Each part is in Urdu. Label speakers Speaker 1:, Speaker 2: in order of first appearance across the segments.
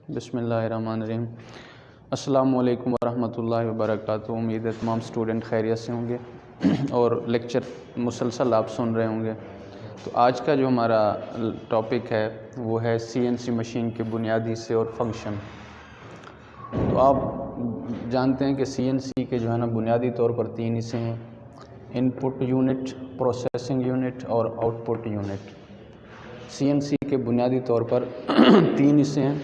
Speaker 1: بسم اللہ الرحمن الرحیم۔ السلام علیکم ورحمۃ اللہ وبرکاتہ۔ امید ہے تمام اسٹوڈنٹ خیریت سے ہوں گے اور لیکچر مسلسل آپ سن رہے ہوں گے۔ تو آج کا جو ہمارا ٹاپک ہے وہ ہے سی این سی مشین کے بنیادی حصے اور فنکشن۔ تو آپ جانتے ہیں کہ سی این سی کے جو ہے نا بنیادی طور پر 3 حصے ہیں: ان پٹ یونٹ، پروسیسنگ یونٹ اور آؤٹ پٹ یونٹ۔ سی این سی کے بنیادی طور پر 3 حصے ہیں: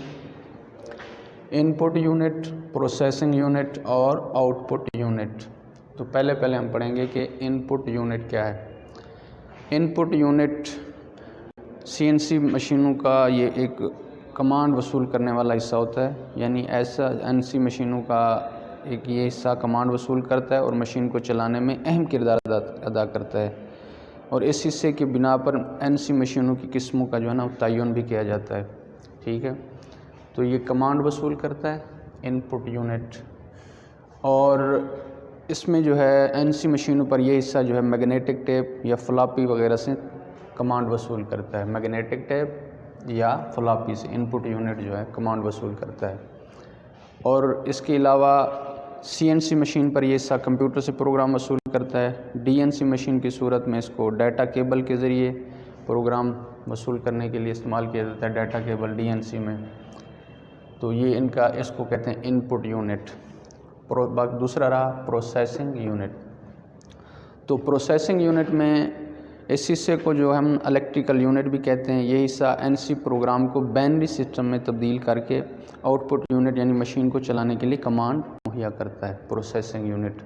Speaker 1: ان پٹ یونٹ، پروسیسنگ یونٹ اور آؤٹ پٹ یونٹ۔ تو پہلے ہم پڑھیں گے کہ ان پٹ یونٹ کیا ہے۔ ان پٹ یونٹ سی این سی مشینوں کا یہ ایک کمانڈ وصول کرنے والا حصہ ہوتا ہے، یعنی ایسا این سی مشینوں کا ایک یہ حصہ کمانڈ وصول کرتا ہے اور مشین کو چلانے میں اہم کردار ادا کرتا ہے، اور اس حصے کی بنا پر این سی مشینوں کی قسموں کا جو ہے نا تعین بھی کیا جاتا ہے۔ ٹھیک ہے، تو یہ کمانڈ وصول کرتا ہے ان پٹ یونٹ، اور اس میں جو ہے این سی مشینوں پر یہ حصہ جو ہے میگنیٹک ٹیپ یا فلاپی وغیرہ سے کمانڈ وصول کرتا ہے۔ میگنیٹک ٹیپ یا فلاپی سے ان پٹ یونٹ جو ہے کمانڈ وصول کرتا ہے، اور اس کے علاوہ سی این سی مشین پر یہ حصہ کمپیوٹر سے پروگرام وصول کرتا ہے۔ ڈی این سی مشین کی صورت میں اس کو ڈیٹا کیبل کے ذریعے پروگرام وصول کرنے کے لیے استعمال کیا جاتا ہے، data cable D N C میں۔ تو یہ اس کو کہتے ہیں ان پٹ یونٹ۔ دوسرا رہا پروسیسنگ یونٹ۔ تو پروسیسنگ یونٹ میں اس حصے کو جو ہم الیکٹریکل یونٹ بھی کہتے ہیں، یہ حصہ این سی پروگرام کو بائنری سسٹم میں تبدیل کر کے آؤٹ پٹ یونٹ یعنی مشین کو چلانے کے لیے کمانڈ مہیا کرتا ہے، پروسیسنگ یونٹ۔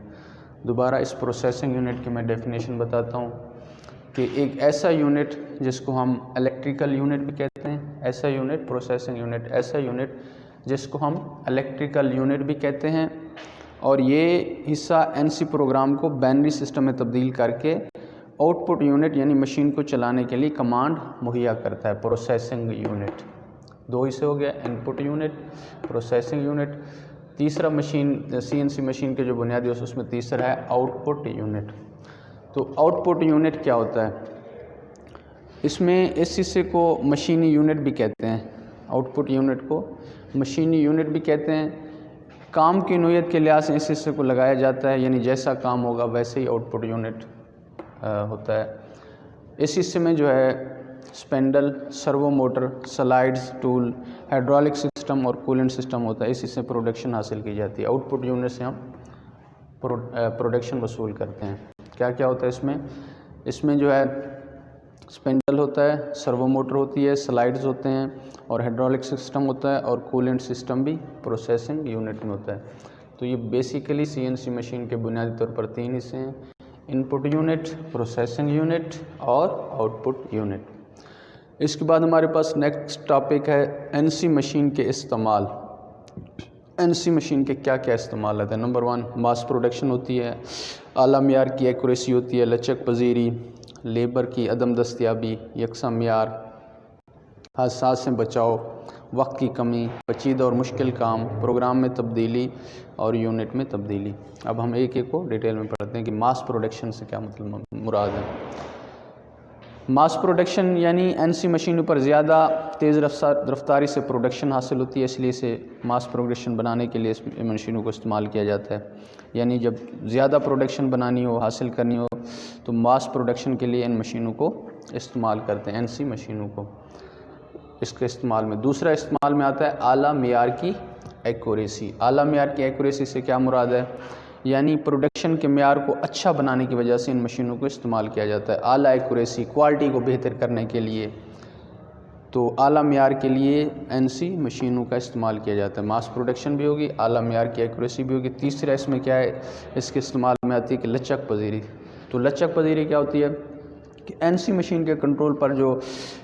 Speaker 1: دوبارہ اس پروسیسنگ یونٹ کی میں ڈیفینیشن بتاتا ہوں کہ ایک ایسا یونٹ جس کو ہم الیکٹریکل یونٹ بھی کہتے ہیں، ایسا یونٹ پروسیسنگ یونٹ، ایسا یونٹ جس کو ہم الیکٹریکل یونٹ بھی کہتے ہیں، اور یہ حصہ این سی پروگرام کو بائنری سسٹم میں تبدیل کر کے آؤٹ پٹ یونٹ یعنی مشین کو چلانے کے لیے کمانڈ مہیا کرتا ہے، پروسیسنگ یونٹ۔ 2 حصے ہو گیا، input unit, processing unit. تیسرا machine C N C machine کے جو بنیادی اس میں تیسرا ہے آؤٹ پٹ یونٹ۔ تو آؤٹ پٹ یونٹ کیا ہوتا ہے؟ اس میں اس حصے کو مشینی یونٹ بھی کہتے ہیں، آؤٹ پٹ یونٹ کو مشینی یونٹ بھی کہتے ہیں۔ کام کی نوعیت کے لحاظ سے اس حصے کو لگایا جاتا ہے، یعنی جیسا کام ہوگا ویسے ہی آؤٹ پٹ یونٹ ہوتا ہے۔ اس حصے میں جو ہے spindle, servo motor, slides, tool, hydraulic system اور کولنٹ سسٹم ہوتا ہے۔ اس حصے پروڈکشن حاصل کی جاتی ہے۔ آؤٹ پٹ یونٹ سے ہم پروڈکشن وصول کرتے ہیں۔ کیا کیا ہوتا ہے اس میں جو ہے اسپینڈل ہوتا ہے، سرو موٹر ہوتی ہے، سلائڈز ہوتے ہیں اور ہائیڈرولک سسٹم ہوتا ہے، اور کولنٹ سسٹم بھی پروسیسنگ یونٹ میں ہوتا ہے۔ تو یہ بیسیکلی سی این سی مشین کے بنیادی طور پر 3 حصے ہیں: ان پٹ یونٹ، پروسیسنگ یونٹ اور آؤٹ پٹ یونٹ۔ اس کے بعد ہمارے پاس نیکسٹ ٹاپک ہے این سی مشین کے استعمال۔ این سی مشین کے کیا کیا استعمالات ہیں؟ نمبر 1 ماس پروڈکشن ہوتی ہے، اعلیٰ معیار کی ایکوریسی ہوتی ہے، لچک پذیری، لیبر کی عدم دستیابی، یکساں معیار، حادثات سے بچاؤ، وقت کی کمی، پیچیدہ اور مشکل کام، پروگرام میں تبدیلی اور یونٹ میں تبدیلی۔ اب ہم ایک کو ڈیٹیل میں پڑھتے ہیں کہ ماس پروڈکشن سے کیا مراد ہے۔ ماس پروڈکشن یعنی این سی مشینوں پر زیادہ تیز رفتاری سے پروڈکشن حاصل ہوتی ہے، اس لیے اسے ماس پروڈکشن بنانے کے لیے اس مشینوں کو استعمال کیا جاتا ہے۔ یعنی جب زیادہ پروڈکشن بنانی ہو، حاصل کرنی ہو، تو ماس پروڈکشن کے لیے ان مشینوں کو استعمال کرتے ہیں، این سی مشینوں کو اس کے استعمال میں۔ دوسرا استعمال میں آتا ہے اعلیٰ معیار کی ایکوریسی۔ اعلیٰ معیار کی ایکوریسی سے کیا مراد ہے؟ یعنی پروڈکشن کے معیار کو اچھا بنانے کی وجہ سے ان مشینوں کو استعمال کیا جاتا ہے۔ اعلیٰ ایکوریسی، کوالٹی کو بہتر کرنے کے لیے، تو اعلیٰ معیار کے لیے این سی مشینوں کا استعمال کیا جاتا ہے۔ ماس پروڈکشن بھی ہوگی، اعلیٰ معیار کی ایکوریسی بھی ہوگی۔ تیسرا اس میں کیا ہے؟ اس کے استعمال میں آتی ہے کہ لچک پذیری۔ تو لچک پذیری کیا ہوتی ہے کہ این سی مشین کے کنٹرول پر جو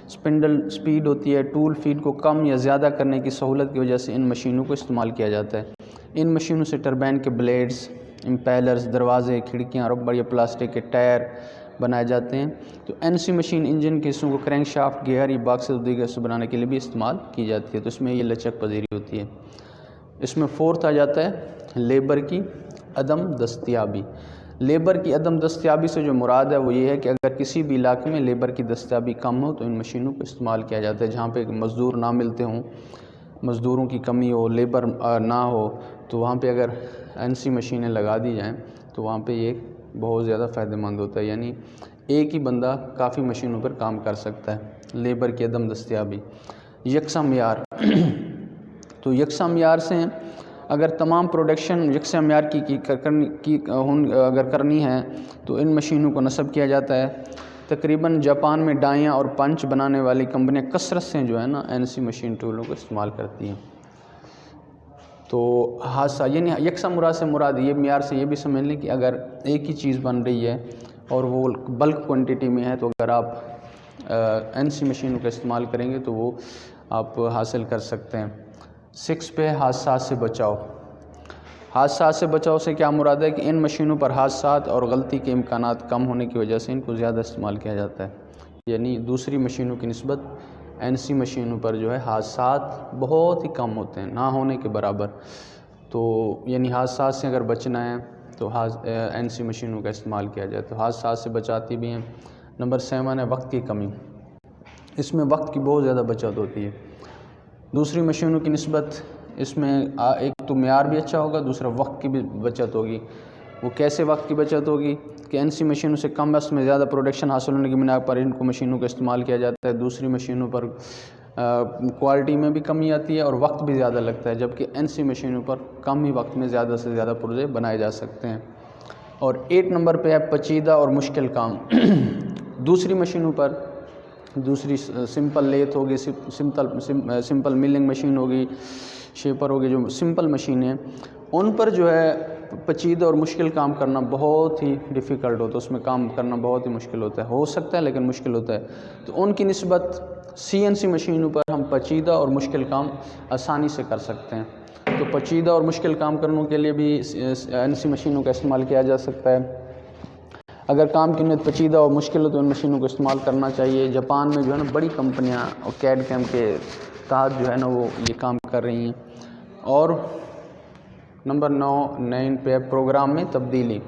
Speaker 1: اسپنڈل سپیڈ ہوتی ہے، ٹول فیڈ کو کم یا زیادہ کرنے کی سہولت کی وجہ سے ان مشینوں کو استعمال کیا جاتا ہے۔ ان مشینوں سے ٹربائن کے بلیڈز، امپیلرز، دروازے، کھڑکیاں، ربڑ یا پلاسٹک کے ٹائر بنائے جاتے ہیں۔ تو این سی مشین انجن کے حصوں کو کرینک شافٹ، گیئر یا باکسز اور دیگر حصے بنانے کے لیے بھی استعمال کی جاتی ہے۔ تو اس میں یہ لچک پذیری ہوتی ہے۔ اس میں 4 آ جاتا ہے لیبر کی عدم دستیابی۔ لیبر کی عدم دستیابی سے جو مراد ہے وہ یہ ہے کہ اگر کسی بھی علاقے میں لیبر کی دستیابی کم ہو تو ان مشینوں کو استعمال کیا جاتا ہے۔ جہاں پہ مزدور نہ ملتے ہوں مزدوروں کی کمی ہو، لیبر نہ ہو، تو وہاں پہ اگر NC مشینیں لگا دی جائیں تو وہاں پہ یہ بہت زیادہ فائدہ مند ہوتا ہے، یعنی ایک ہی بندہ کافی مشینوں پر کام کر سکتا ہے۔ لیبر کی عدم دستیابی، یکساں معیار، تو یکساں معیار سے اگر تمام پروڈکشن یکساں معیار کی اگر کرنی ہے تو ان مشینوں کو نصب کیا جاتا ہے۔ تقریباً جاپان میں ڈائیاں اور پنچ بنانے والی کمپنیاں کثرت سے جو ہے نا NC مشین ٹولوں کو استعمال کرتی ہیں۔ تو حادثہ یعنی یکساں مراد یہ معیار سے یہ بھی سمجھ لیں کہ اگر ایک ہی چیز بن رہی ہے اور وہ بلک کوانٹٹی میں ہے تو اگر آپ NC مشینوں کا استعمال کریں گے تو وہ آپ حاصل کر سکتے ہیں۔ 6 پہ حادثات سے بچاؤ۔ حادثات سے بچاؤ سے کیا مراد ہے کہ ان مشینوں پر حادثات اور غلطی کے امکانات کم ہونے کی وجہ سے ان کو زیادہ استعمال کیا جاتا ہے، یعنی دوسری مشینوں کی نسبت NC مشینوں پر جو ہے حادثات بہت ہی کم ہوتے ہیں، نہ ہونے کے برابر۔ تو یعنی حادثات سے اگر بچنا ہے تو NC مشینوں کا استعمال کیا جائے تو حادثات سے بچاتی بھی ہیں۔ نمبر 7 ہے وقت کی کمی، اس میں وقت کی بہت زیادہ بچت ہوتی ہے دوسری مشینوں کی نسبت۔ اس میں ایک تو معیار بھی اچھا ہوگا، دوسرا وقت کی بھی بچت ہوگی۔ وہ کیسے وقت کی بچت ہوگی کہ NC مشینوں سے کم وقت میں زیادہ پروڈکشن حاصل ہونے کی بنا پر ان کو مشینوں کا استعمال کیا جاتا ہے۔ دوسری مشینوں پر کوالٹی میں بھی کمی آتی ہے اور وقت بھی زیادہ لگتا ہے، جبکہ NC مشینوں پر کم ہی وقت میں زیادہ سے زیادہ پروجیکٹ بنائے جا سکتے ہیں۔ اور 8 نمبر پہ ہے پیچیدہ اور مشکل کام۔ دوسری مشینوں پر دوسری سمپل لیتھ ہوگی، سمپل ملنگ مشین ہوگی، شیپر ہوگی، جو سمپل مشینیں ہیں ان پر جو ہے پیچیدہ اور مشکل کام کرنا بہت ہی ڈیفیکلٹ ہوتا ہے، اس میں کام کرنا بہت ہی مشکل ہوتا ہے، ہو سکتا ہے لیکن مشکل ہوتا ہے۔ تو ان کی نسبت CNC مشینوں پر ہم پیچیدہ اور مشکل کام آسانی سے کر سکتے ہیں۔ تو پیچیدہ اور مشکل کام کرنے کے لیے بھی NC مشینوں کا استعمال کیا جا سکتا ہے۔ اگر کام کی نیت پیچیدہ اور مشکل ہو تو ان مشینوں کو استعمال کرنا چاہیے۔ جاپان میں جو ہے نا بڑی کمپنیاں اور CAD/CAM کے تحت جو ہے نا وہ یہ کام کر رہی ہیں۔ اور نمبر 9 پہ پروگرام میں تبدیلی۔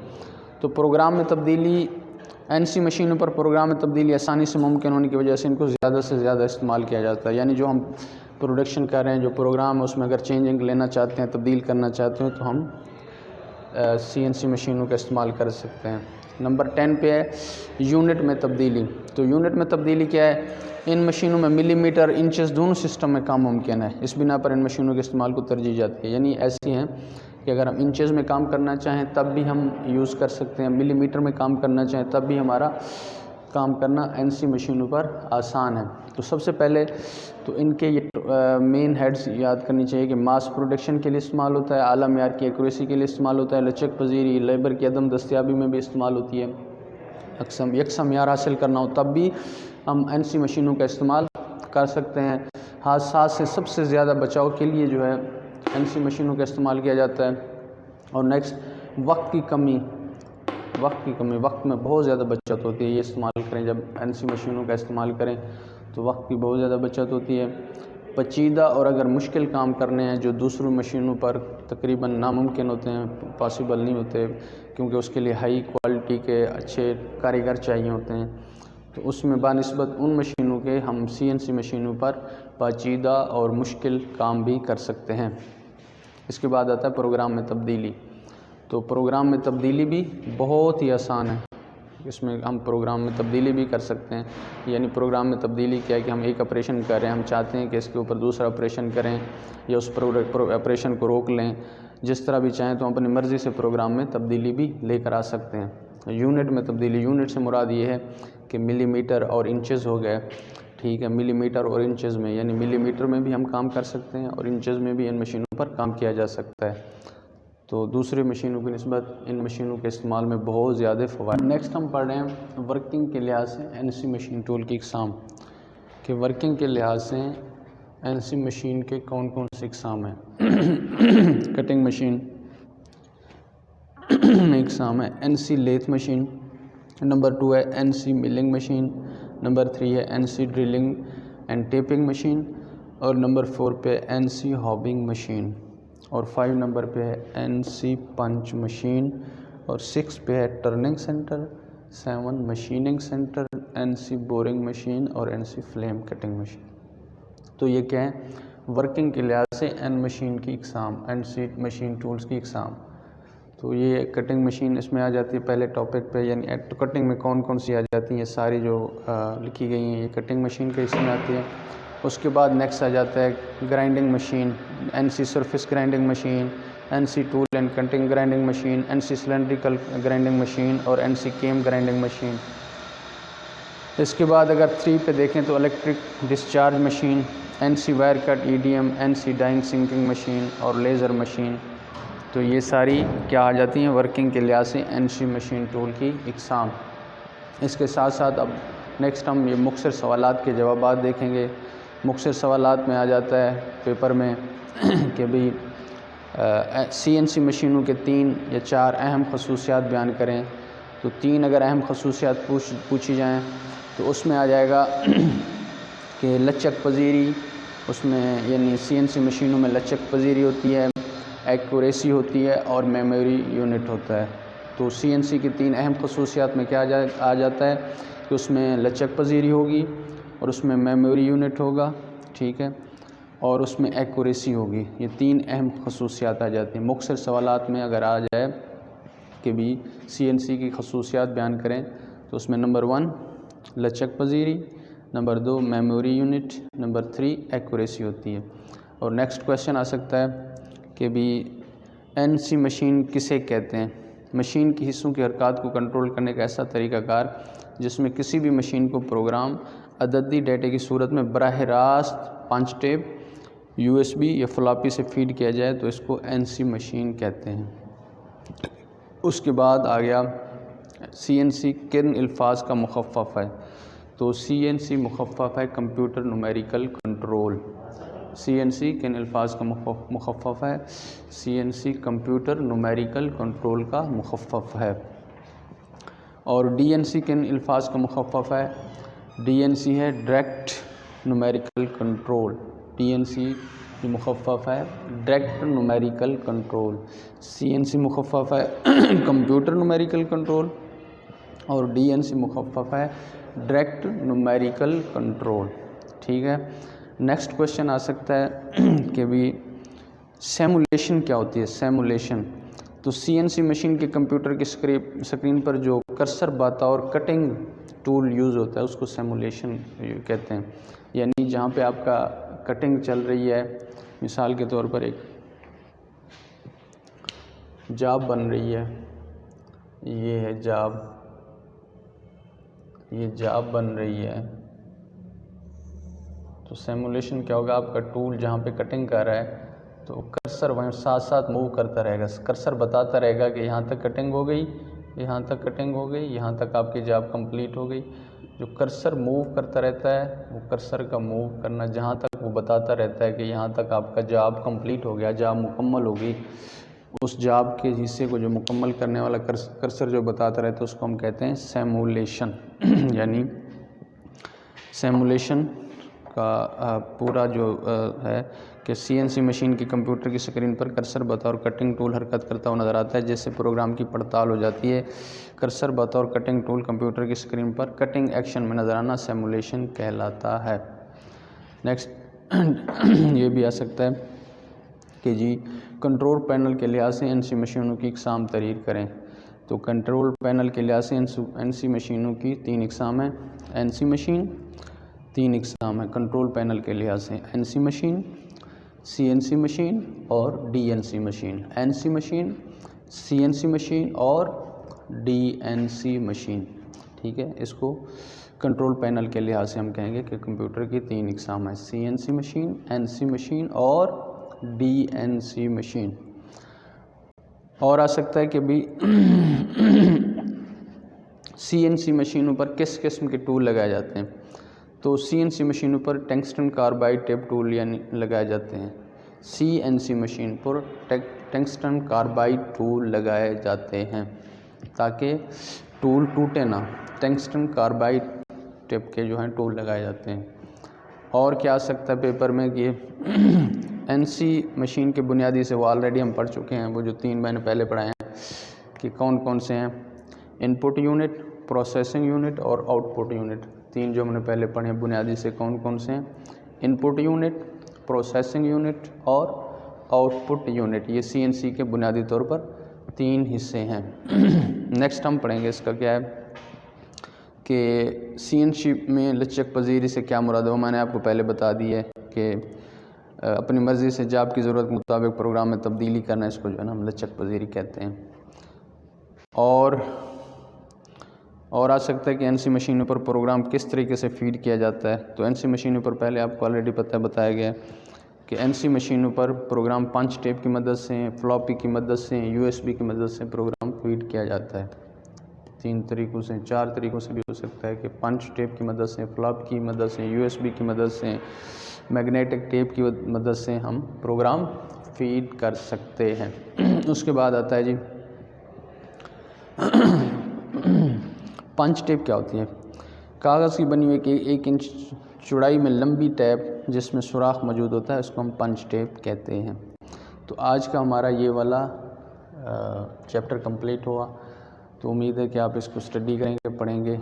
Speaker 1: تو پروگرام میں تبدیلی NC مشینوں پر پروگرام میں تبدیلی آسانی سے ممکن ہونے کی وجہ سے ان کو زیادہ سے زیادہ استعمال کیا جاتا ہے، یعنی جو ہم پروڈکشن کر رہے ہیں، جو پروگرام ہے اس میں اگر چینجنگ لینا چاہتے ہیں، تبدیل کرنا چاہتے ہیں تو ہم CNC مشینوں کا استعمال کر سکتے ہیں۔ نمبر 10 پہ ہے یونٹ میں تبدیلی۔ تو یونٹ میں تبدیلی کیا ہے؟ ان مشینوں میں ملی میٹر، انچز دونوں سسٹم میں کام ممکن ہے، اس بنا پر ان مشینوں کے استعمال کو ترجیح جاتی ہے، یعنی ایسی ہیں کہ اگر ہم انچز میں کام کرنا چاہیں تب بھی ہم یوز کر سکتے ہیں، ملی میٹر میں کام کرنا چاہیں تب بھی ہمارا کام کرنا NC مشینوں پر آسان ہے۔ تو سب سے پہلے تو ان کے یہ مین ہیڈز یاد کرنی چاہیے کہ ماس پروڈکشن کے لیے استعمال ہوتا ہے، اعلیٰ معیار کی ایکوریسی کے لیے استعمال ہوتا ہے، لچک پذیری، لیبر کی عدم دستیابی میں بھی استعمال ہوتی ہے۔ یکساں معیار حاصل کرنا ہو تب بھی ہم NC مشینوں کا استعمال کر سکتے ہیں۔ حادثات سے سب سے زیادہ بچاؤ کے لیے جو ہے NC مشینوں کا استعمال کیا جاتا ہے۔ اور نیکسٹ وقت کی کمی، وقت میں بہت زیادہ بچت ہوتی ہے، یہ استعمال کریں جب NC مشینوں کا استعمال کریں تو وقت کی بہت زیادہ بچت ہوتی ہے۔ پیچیدہ اور اگر مشکل کام کرنے ہیں جو دوسروں مشینوں پر تقریباً ناممکن ہوتے ہیں، پاسبل نہیں ہوتے، کیونکہ اس کے لیے ہائی کوالٹی کے اچھے کاریگر چاہیے ہوتے ہیں، تو اس میں بنسبت ان مشینوں کے ہم CNC مشینوں پر پیچیدہ اور مشکل کام بھی کر سکتے ہیں۔ اس کے بعد آتا ہے پروگرام میں تبدیلی۔ تو پروگرام میں تبدیلی بھی بہت ہی آسان ہے، اس میں ہم پروگرام میں تبدیلی بھی کر سکتے ہیں۔ یعنی پروگرام میں تبدیلی کیا ہے کہ ہم ایک آپریشن کر رہے ہیں، ہم چاہتے ہیں کہ اس کے اوپر دوسرا آپریشن کریں یا اس آپریشن کو روک لیں، جس طرح بھی چاہیں تو ہم اپنی مرضی سے پروگرام میں تبدیلی بھی لے کر آ سکتے ہیں۔ یونٹ میں تبدیلی، یونٹ سے مراد یہ ہے کہ ملی میٹر اور انچز ہو گئے، ٹھیک ہے، ملی میٹر اور انچز میں، یعنی ملی میٹر میں بھی ہم کام کر سکتے ہیں اور انچز میں بھی ان مشینوں پر کام کیا جا سکتا ہے۔ تو دوسرے مشینوں کی نسبت ان مشینوں کے استعمال میں بہت زیادہ فوائد۔ نیکسٹ ہم پڑھ رہے ہیں ورکنگ کے لحاظ سے NC مشین ٹول کی اقسام، کہ ورکنگ کے لحاظ سے NC مشین کے کون کون سے اقسام ہیں۔ کٹنگ مشین میں اقسام ہے NC لیتھ مشین، نمبر 2 ہے NC ملنگ مشین، نمبر 3 ہے NC drilling and tapping machine, اور نمبر 4 پہ NC ہابنگ مشین، اور 5 نمبر پہ ہے NC پنچ مشین، اور 6 پہ ہے turning centre, 7 machining centre, NC boring machine, اور NC فلیم کٹنگ مشین۔ تو یہ کیا ہے؟ ورکنگ کے لحاظ سے این مشین کی اقسام، این سی مشین ٹولز کی اقسام. تو یہ کٹنگ مشین اس میں آ جاتی ہے پہلے ٹاپک پہ، یعنی کٹنگ میں کون کون سی آ جاتی ہیں، یہ ساری جو لکھی گئی ہیں یہ کٹنگ مشین کے حصے میں آتی ہے. اس کے بعد نیکسٹ آ جاتا ہے grinding machine, N C surface grinding machine, N C tool and cutting grinding machine, N C cylindrical grinding machine اور N C cam grinding machine. اس کے بعد اگر 3 پہ دیکھیں تو electric discharge machine, N C wire cut E D M, N C dying sinking machine اور لیزر مشین. تو یہ ساری کیا آ جاتی ہیں ورکنگ کے لحاظ سے این سی مشین ٹول کی اقسام. اس کے ساتھ ساتھ اب نیکسٹ ہم یہ مختصر سوالات کے جوابات دیکھیں گے. مختصر سوالات میں آ جاتا ہے پیپر میں کہ بھئی سی این سی مشینوں کے 3 یا 4 اہم خصوصیات بیان کریں. تو 3 اگر اہم خصوصیات پوچھی جائیں تو اس میں آ جائے گا کہ لچک پذیری، اس میں یعنی سی این سی مشینوں میں لچک پذیری ہوتی ہے، ایکوریسی ہوتی ہے اور میموری یونٹ ہوتا ہے. تو سی این سی کی 3 اہم خصوصیات میں کیا آ جاتا ہے کہ اس میں لچک پذیری ہوگی اور اس میں میموری یونٹ ہوگا، ٹھیک ہے، اور اس میں ایکوریسی ہوگی. یہ 3 اہم خصوصیات آ جاتی ہیں. مختصر سوالات میں اگر آ جائے کہ بھی سی این سی کی خصوصیات بیان کریں تو اس میں نمبر 1 لچک پذیری، number 2 memory unit, number 3 accuracy ہوتی ہے. اور نیکسٹ کویشچن آ سکتا ہے کہ بھی این سی مشین کسے کہتے ہیں؟ مشین کی حصوں کی حرکات کو کنٹرول کرنے کا ایسا طریقہ کار جس میں کسی بھی مشین کو پروگرام عددی ڈیٹے کی صورت میں براہ راست پنچ ٹیپ، یو ایس بی یا فلاپی سے فیڈ کیا جائے تو اس کو این سی مشین کہتے ہیں. اس کے بعد آ گیا سی این سی کن الفاظ کا مخفف ہے؟ تو سی این سی مخفف ہے computer numerical control. C N C کن الفاظ کا مخفف ہے؟ C N C computer numerical control کا مخفف ہے. اور ڈی این سی کن الفاظ کا مخفف ہے؟ ڈی این سی ہے direct numerical control. D N C جو مخفف ہے direct numerical control. C N C مخفف ہے کمپیوٹر نومیریکل کنٹرول اور ڈی این سی مخفف ہے ڈائریکٹ نومیریکل کنٹرول، ٹھیک ہے. نیکسٹ کویشچن آ سکتا ہے کہ بھی سیمولیشن کیا ہوتی ہے؟ سیمولیشن تو سی این سی مشین کے کمپیوٹر کی اسکرین پر جو کرسر بطور کٹنگ ٹول یوز ہوتا ہے اس کو سیمولیشن کہتے ہیں. یعنی جہاں پہ آپ کا کٹنگ چل رہی ہے، مثال کے طور پر ایک جاب بن رہی ہے، یہ ہے جاب، یہ جاب بن رہی ہے. تو سیمولیشن کیا ہوگا؟ آپ کا ٹول جہاں پہ کٹنگ کر رہا ہے تو کرسر وہیں ساتھ ساتھ موو کرتا رہے گا. کرسر بتاتا رہے گا کہ یہاں تک کٹنگ ہو گئی، یہاں تک کٹنگ ہو گئی، یہاں تک آپ کی جاب کمپلیٹ ہو گئی. جو کرسر موو کرتا رہتا ہے وہ کرسر کا موو کرنا جہاں تک وہ بتاتا رہتا ہے کہ یہاں تک آپ کا جاب کمپلیٹ ہو گیا، جاب مکمل ہوگی. اس جاب کے حصے کو جو مکمل کرنے والا کرسر جو بتاتا رہتا ہے اس کو ہم کہتے ہیں سیمولیشن. یعنی سیمولیشن کا پورا جو ہے کہ سی این سی مشین کی کمپیوٹر کی اسکرین پر کرسر بطور کٹنگ ٹول حرکت کرتا ہوا نظر آتا ہے جیسے پروگرام کی پڑتال ہو جاتی ہے. کرسر بطور کٹنگ ٹول کمپیوٹر کی اسکرین پر کٹنگ ایکشن میں نظر آنا سیمولیشن کہلاتا ہے. نیکسٹ یہ بھی آ سکتا ہے کہ جی کنٹرول پینل کے لحاظ سے این سی مشینوں کی اقسام تحریر کریں. تو کنٹرول پینل کے لحاظ سے این سی مشینوں کی 3 اقسام ہیں. این سی مشین 3 اقسام ہیں کنٹرول پینل کے لحاظ سے: N C machine, C N C machine اور D N C machine. N C machine, C N C machine اور ڈی این سی مشین، ٹھیک ہے. اس کو کنٹرول پینل کے لحاظ سے ہم کہیں گے کہ کمپیوٹر کی 3 اقسام ہیں: C N C machine, N C machine اور ڈی این سی مشین. اور آ سکتا ہے کہ بھی سی این سی مشینوں پر کس قسم کے ٹول لگائے جاتے ہیں؟ تو سی این سی مشینوں پر ٹنگسٹن کاربائڈ ٹیپ ٹول یعنی لگائے جاتے ہیں. سی این سی مشین پر ٹنگسٹن کاربائڈ ٹول لگائے جاتے ہیں تاکہ ٹول ٹوٹے نہ. ٹنگسٹن کاربائڈ ٹیپ کے جو ہیں ٹول لگائے جاتے ہیں. اور کیا آ سکتا ہے پیپر میں کہ این سی مشین کے بنیادی سے وہ آلریڈی ہم پڑھ چکے ہیں، وہ جو 3 میں نے پہلے پڑھائے ہیں کہ کون کون سے ہیں: ان پٹ یونٹ، پروسیسنگ یونٹ اور آؤٹ پٹ یونٹ. 3 جو ہم نے پہلے پڑھے ہیں بنیادی سے کون کون سے ہیں: ان پٹ یونٹ، پروسیسنگ یونٹ اور آؤٹ پٹ یونٹ. یہ CNC کے بنیادی طور پر 3 حصے ہیں. نیکسٹ ہم پڑھیں گے اس کا کیا ہے کہ CNC میں لچک پذیری سے کیا مراد ہے. وہ میں نے آپ کو پہلے بتا دی ہے کہ اپنی مرضی سے جاب کی ضرورت کے مطابق پروگرام میں تبدیلی کرنا، اس کو جو ہے نا ہم لچک پذیری کہتے ہیں. اور آ سکتا ہے کہ NC مشینوں پر پروگرام کس طریقے سے فیڈ کیا جاتا ہے. تو NC مشینوں پر پہلے آپ کو آلریڈی بتایا گیا ہے کہ NC مشینوں پر پروگرام پنچ ٹیپ کی مدد سے، فلاپی کی مدد سے، USB کی مدد سے پروگرام فیڈ کیا جاتا ہے. 3 طریقوں سے، 4 طریقوں سے بھی ہو سکتا ہے کہ پنچ ٹیپ کی مدد سے، فلاپ کی مدد سے، USB کی مدد سے، میگنیٹک ٹیپ کی مدد سے ہم پروگرام فیڈ کر سکتے ہیں. اس کے بعد آتا ہے جی پنچ ٹیپ. کیا ہوتی ہے؟ کاغذ کی بنی ہوئی 1 انچ چوڑائی میں لمبی ٹیپ جس میں سوراخ موجود ہوتا ہے، اس کو ہم پنچ ٹیپ کہتے ہیں. تو آج کا ہمارا یہ والا چیپٹر کمپلیٹ ہوا. تو امید ہے کہ آپ اس کو اسٹڈی کریں گے، پڑھیں گے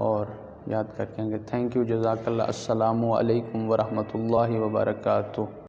Speaker 1: اور یاد کر لیں گے. تھینک یو، جزاک اللہ. السلام علیکم ورحمۃ اللہ وبرکاتہ.